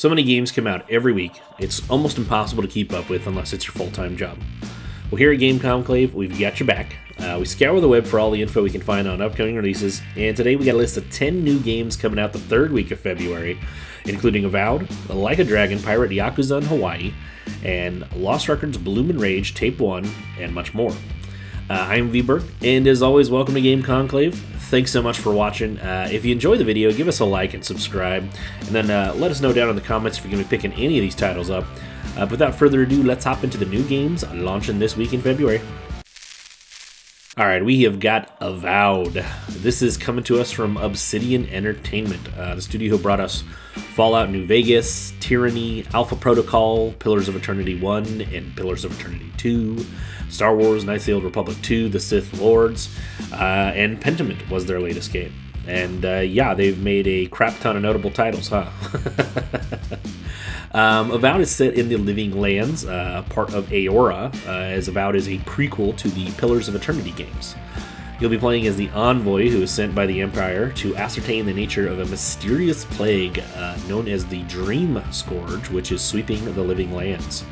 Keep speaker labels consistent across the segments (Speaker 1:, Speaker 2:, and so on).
Speaker 1: So many games come out every week, it's almost impossible to keep up with unless it's your full-time job. Well, here at Game Conclave, we've got your back. We scour the web for all the info we can find on upcoming releases, and today we got a list of 10 new games coming out the third week of February, including Avowed, Like a Dragon Pirate Yakuza in Hawaii, and Lost Records Bloom and Rage Tape 1, and much more. I'm VBerg, and as always, welcome to Game Conclave. Thanks so much for watching. If you enjoy the video, give us a like and subscribe, and then let us know down in the comments if you're going to be picking any of these titles up. Without further ado, let's hop into the new games launching this week in February. Alright, we have got Avowed. This is coming to us from Obsidian Entertainment, the studio who brought us Fallout New Vegas, Tyranny, Alpha Protocol, Pillars of Eternity 1 and Pillars of Eternity 2, Star Wars Knights of the Old Republic 2, The Sith Lords, and Pentiment was their latest game. And yeah, they've made a crap ton of notable titles, huh? Avowed is set in the Living Lands, part of Aora, as Avowed is a prequel to the Pillars of Eternity games. You'll be playing as the envoy who is sent by the Empire to ascertain the nature of a mysterious plague known as the Dream Scourge, which is sweeping the Living Lands.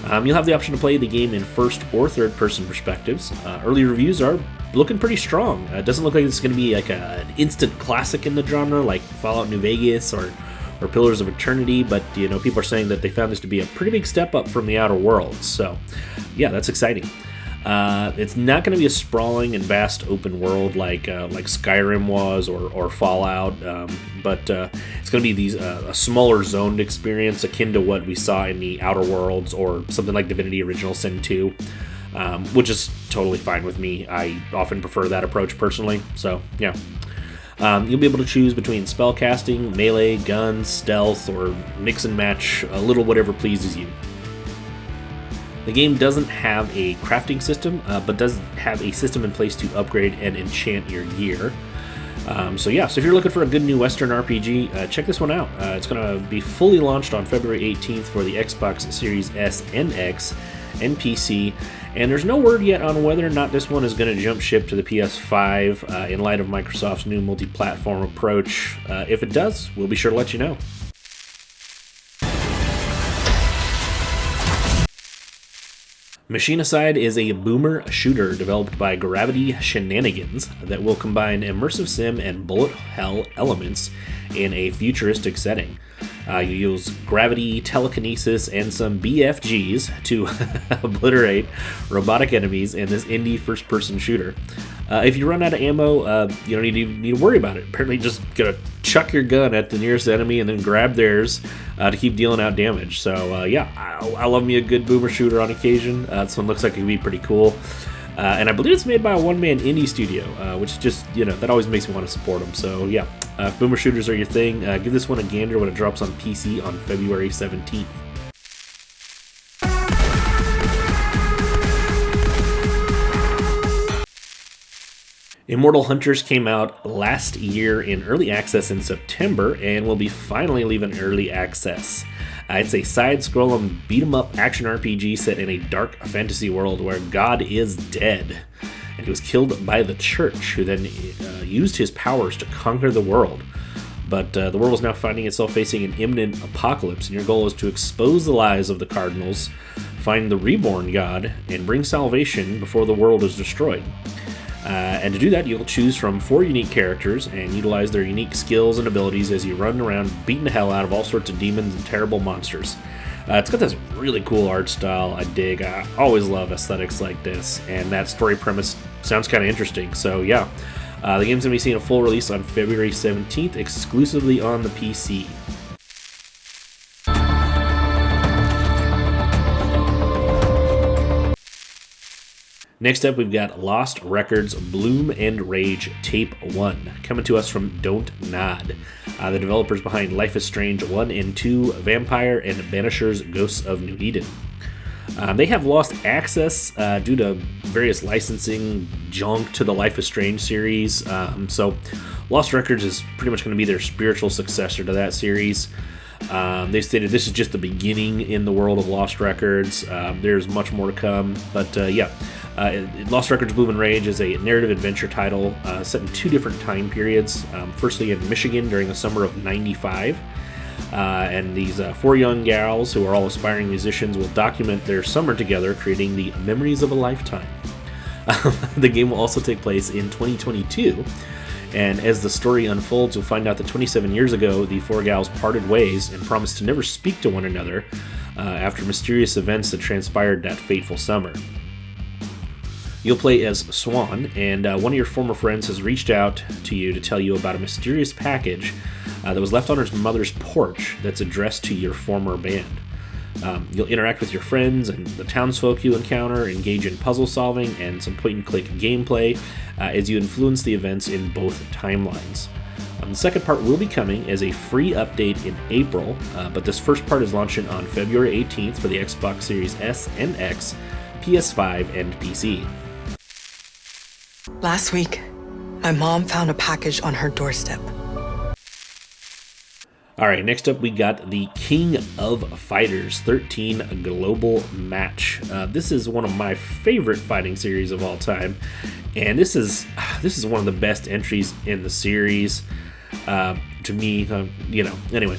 Speaker 1: You'll have the option to play the game in first or third person perspectives. Early reviews are looking pretty strong. It doesn't look like it's going to be like an instant classic in the genre like Fallout New Vegas or Pillars of Eternity, but you know, people are saying that they found this to be a pretty big step up from the Outer Worlds. So yeah, that's exciting. It's not going to be a sprawling and vast open world like Skyrim was or Fallout, but it's going to be a smaller zoned experience akin to what we saw in the Outer Worlds or something like Divinity Original Sin 2, which is totally fine with me. I often prefer that approach personally, so yeah. You'll be able to choose between spellcasting, melee, guns, stealth, or mix and match a little whatever pleases you. The game doesn't have a crafting system, but does have a system in place to upgrade and enchant your gear. So if you're looking for a good new Western RPG, check this one out. It's going to be fully launched on February 18th for the Xbox Series S and X and PC, and there's no word yet on whether or not this one is going to jump ship to the PS5 in light of Microsoft's new multi-platform approach. If it does, we'll be sure to let you know. Machinicide is a boomer shooter developed by Gravity Shenanigans that will combine immersive sim and bullet hell elements in a futuristic setting. You use gravity, telekinesis, and some BFGs to obliterate robotic enemies in this indie first-person shooter. If you run out of ammo, you don't need to worry about it. Apparently, just gotta chuck your gun at the nearest enemy and then grab theirs to keep dealing out damage. So yeah, I love me a good boomer shooter on occasion. This one looks like it could be pretty cool. And I believe it's made by a one-man indie studio, which just, that always makes me want to support them. So yeah, if boomer shooters are your thing, give this one a gander when it drops on PC on February 17th. Immortal Hunters came out last year in early access in September and will be finally leaving early access. It's a side-scrolling beat-em-up action RPG set in a dark fantasy world where God is dead, and he was killed by the Church, who then used his powers to conquer the world. But the world is now finding itself facing an imminent apocalypse, and your goal is to expose the lies of the Cardinals, find the reborn God, and bring salvation before the world is destroyed. And to do that, you'll choose from 4 unique characters and utilize their unique skills and abilities as you run around beating the hell out of all sorts of demons and terrible monsters. It's got this really cool art style I dig. I always love aesthetics like this, and that story premise sounds kind of interesting. So yeah, the game's going to be seeing a full release on February 17th, exclusively on the PC. Next up, we've got Lost Records Bloom and Rage Tape 1, coming to us from Don't Nod, the developers behind Life is Strange 1 and 2, Vampire, and Banishers Ghosts of New Eden. They have lost access due to various licensing junk to the Life is Strange series, so Lost Records is pretty much going to be their spiritual successor to that series. They stated this is just the beginning in the world of Lost Records. There's much more to come, but yeah. Lost Records Bloom and Rage is a narrative adventure title set in 2 different time periods. Firstly in Michigan during the summer of '95, And these 4 young gals who are all aspiring musicians will document their summer together, creating the memories of a lifetime. The game will also take place in 2022, and as the story unfolds, you'll find out that 27 years ago, the 4 gals parted ways and promised to never speak to one another after mysterious events that transpired that fateful summer. You'll play as Swan, and one of your former friends has reached out to you to tell you about a mysterious package that was left on her mother's porch that's addressed to your former band. You'll interact with your friends and the townsfolk you encounter, engage in puzzle solving and some point-and-click gameplay as you influence the events in both timelines. The second part will be coming as a free update in April, but this first part is launching on February 18th for the Xbox Series S and X, PS5, and PC.
Speaker 2: Last week, my mom found a package on her doorstep.
Speaker 1: Alright, next up we got the King of Fighters 13 Global Match. This is one of my favorite fighting series of all time, and this is one of the best entries in the series. To me, anyway.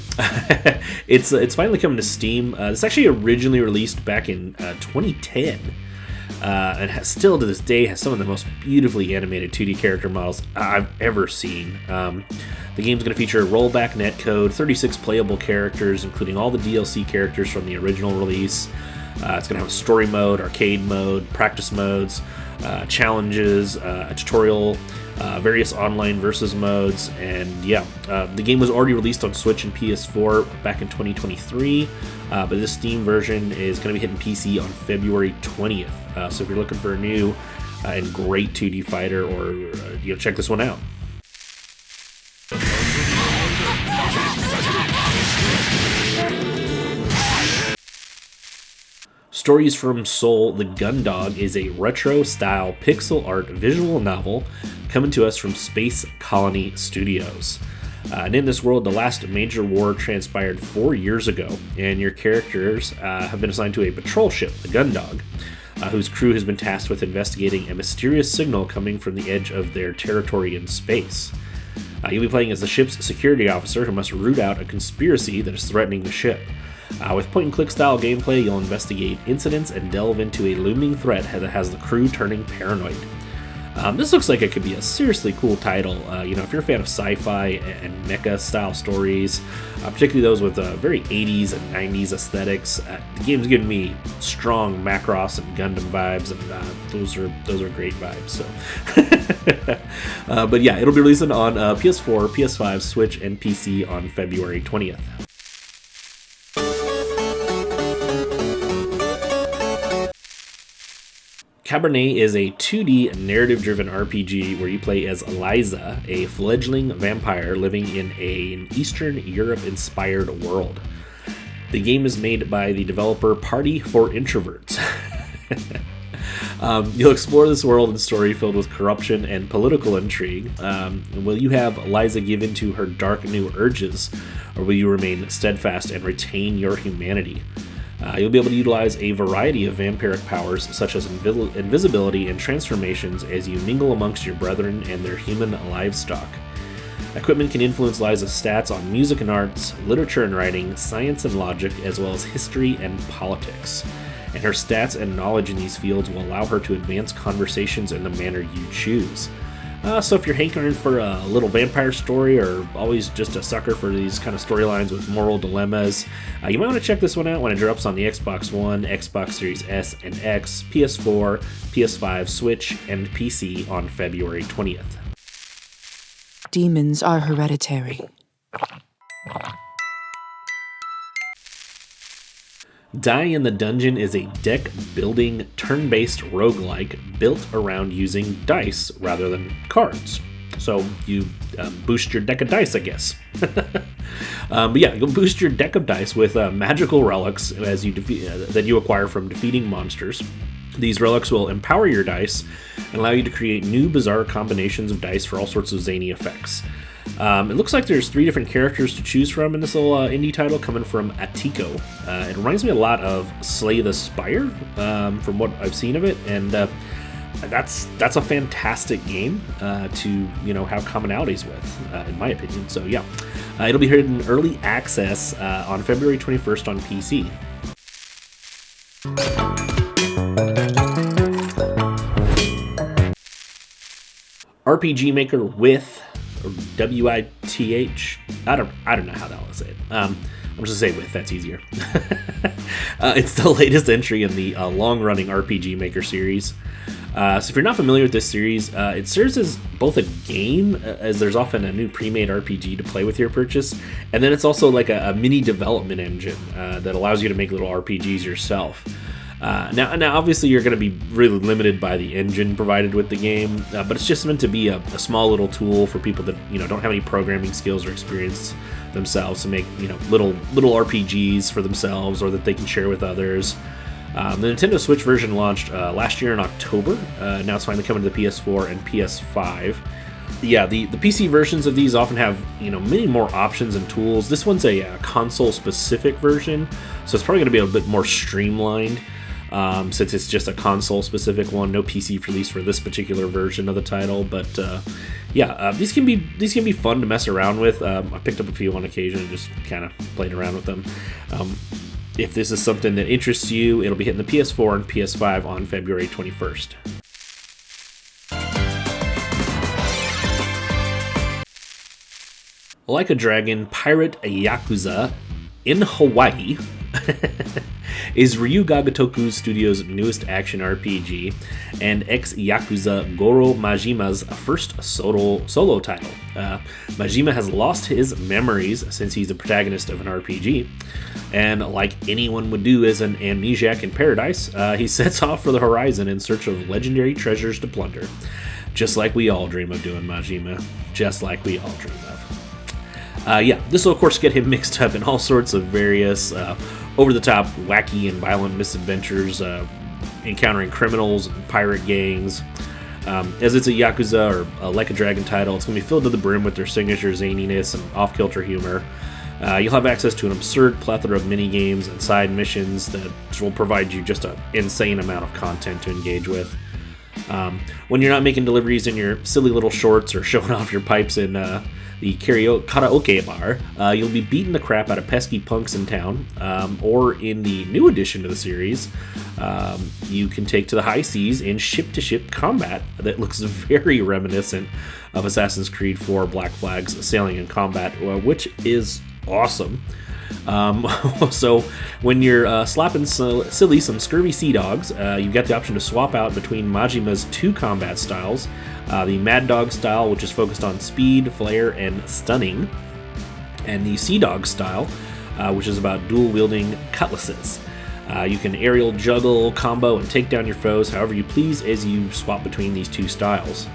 Speaker 1: It's finally coming to Steam. It's actually originally released back in 2010. And still to this day has some of the most beautifully animated 2D character models I've ever seen. The game's going to feature a rollback netcode, 36 playable characters, including all the DLC characters from the original release. It's going to have a story mode, arcade mode, practice modes, challenges, a tutorial, various online versus modes, and the game was already released on Switch and PS4 back in 2023, but this Steam version is going to be hitting PC on February 20th. So if you're looking for a new and great 2D fighter, or check this one out. Stories from Seoul, The Gundog is a retro-style pixel art visual novel coming to us from Space Colony Studios. And in this world, the last major war transpired 4 years ago, and your characters have been assigned to a patrol ship, the Gundog, whose crew has been tasked with investigating a mysterious signal coming from the edge of their territory in space. You'll be playing as the ship's security officer who must root out a conspiracy that is threatening the ship. With point-and-click style gameplay, you'll investigate incidents and delve into a looming threat that has the crew turning paranoid. This looks like it could be a seriously cool title. If you're a fan of sci-fi and mecha-style stories, particularly those with very 80s and 90s aesthetics, the game's giving me strong Macross and Gundam vibes, and those are great vibes. So, but yeah, it'll be releasing on PS4, PS5, Switch, and PC on February 20th. Cabernet is a 2D narrative-driven RPG where you play as Liza, a fledgling vampire living in an Eastern Europe-inspired world. The game is made by the developer Party for Introverts. You'll explore this world and story filled with corruption and political intrigue. Will you have Liza give in to her dark new urges, or will you remain steadfast and retain your humanity? You'll be able to utilize a variety of vampiric powers, such as invisibility and transformations, as you mingle amongst your brethren and their human livestock. Equipment can influence Liza's stats on music and arts, literature and writing, science and logic, as well as history and politics. And her stats and knowledge in these fields will allow her to advance conversations in the manner you choose. So if you're hankering for a little vampire story, or always just a sucker for these kind of storylines with moral dilemmas, you might want to check this one out when it drops on the Xbox One, Xbox Series S and X, PS4, PS5, Switch, and PC on February 20th.
Speaker 3: Demons are hereditary.
Speaker 1: Die in the Dungeon is a deck-building, turn-based roguelike built around using dice rather than cards. So you boost your deck of dice, I guess. But yeah, you'll boost your deck of dice with magical relics as you that you acquire from defeating monsters. These relics will empower your dice and allow you to create new bizarre combinations of dice for all sorts of zany effects. It looks like there's 3 different characters to choose from in this little indie title coming from Atiko. It reminds me a lot of Slay the Spire from what I've seen of it, and that's a fantastic game to have commonalities with, in my opinion. So yeah, it'll be here in early access on February 21st on PC. RPG Maker with, or WITH. I don't know how the hell to say it. I'm just gonna say with. That's easier. It's the latest entry in the long-running RPG Maker series. So if you're not familiar with this series, it serves as both a game, as there's often a new pre-made RPG to play with your purchase, and then it's also like a mini development engine that allows you to make little RPGs yourself. Now, obviously, you're going to be really limited by the engine provided with the game, but it's just meant to be a small little tool for people that don't have any programming skills or experience themselves to make little RPGs for themselves, or that they can share with others. The Nintendo Switch version launched last year in October. Now it's finally coming to the PS4 and PS5. Yeah, the PC versions of these often have many more options and tools. This one's a console-specific version, so it's probably going to be a bit more streamlined. Since it's just a console-specific one, no PC release for this particular version of the title. But these can be fun to mess around with. I picked up a few on occasion and just kind of played around with them. If this is something that interests you, it'll be hitting the PS4 and PS5 on February 21st. Like a Dragon Pirate Yakuza in Hawaii is Ryu Gagatoku Studios' newest action RPG and ex-Yakuza Goro Majima's first solo title. Majima has lost his memories since he's the protagonist of an RPG, and like anyone would do as an amnesiac in paradise, he sets off for the horizon in search of legendary treasures to plunder. Just like we all dream of doing, Majima. Just like we all dream of. This will of course get him mixed up in all sorts of various over-the-top, wacky, and violent misadventures, encountering criminals and pirate gangs. As it's a Yakuza or a Like a Dragon title, it's going to be filled to the brim with their signature zaniness and off-kilter humor. You'll have access to an absurd plethora of mini-games and side missions that will provide you just an insane amount of content to engage with. When you're not making deliveries in your silly little shorts or showing off your pipes in the karaoke bar, you'll be beating the crap out of pesky punks in town, or in the new addition to the series, you can take to the high seas in ship-to-ship combat that looks very reminiscent of Assassin's Creed 4 Black Flag's sailing and combat, which is awesome. So when you're slapping silly some scurvy sea dogs, you've got the option to swap out between Majima's two combat styles, the Mad Dog style, which is focused on speed, flair, and stunning, and the Sea Dog style, which is about dual-wielding cutlasses. You can aerial juggle, combo, and take down your foes however you please as you swap between these two styles.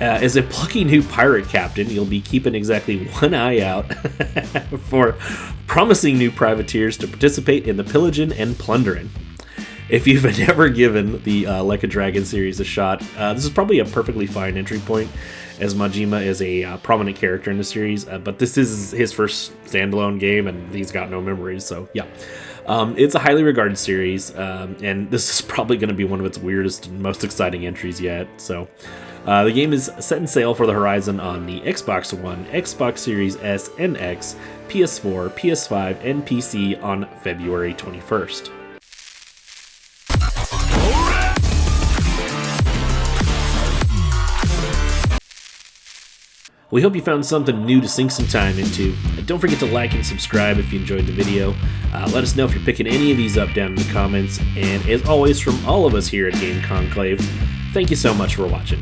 Speaker 1: As a plucky new pirate captain, you'll be keeping exactly one eye out for promising new privateers to participate in the pillaging and plundering. If you've never given the Like a Dragon series a shot, this is probably a perfectly fine entry point, as Majima is a prominent character in the series, but this is his first standalone game, and he's got no memories, so yeah. It's a highly regarded series, and this is probably going to be one of its weirdest and most exciting entries yet, so... the game is set in sail for the horizon on the Xbox One, Xbox Series S and X, PS4, PS5, and PC on February 21st. We hope you found something new to sink some time into. Don't forget to like and subscribe if you enjoyed the video. Let us know if you're picking any of these up down in the comments. And as always, from all of us here at Game Conclave, thank you so much for watching.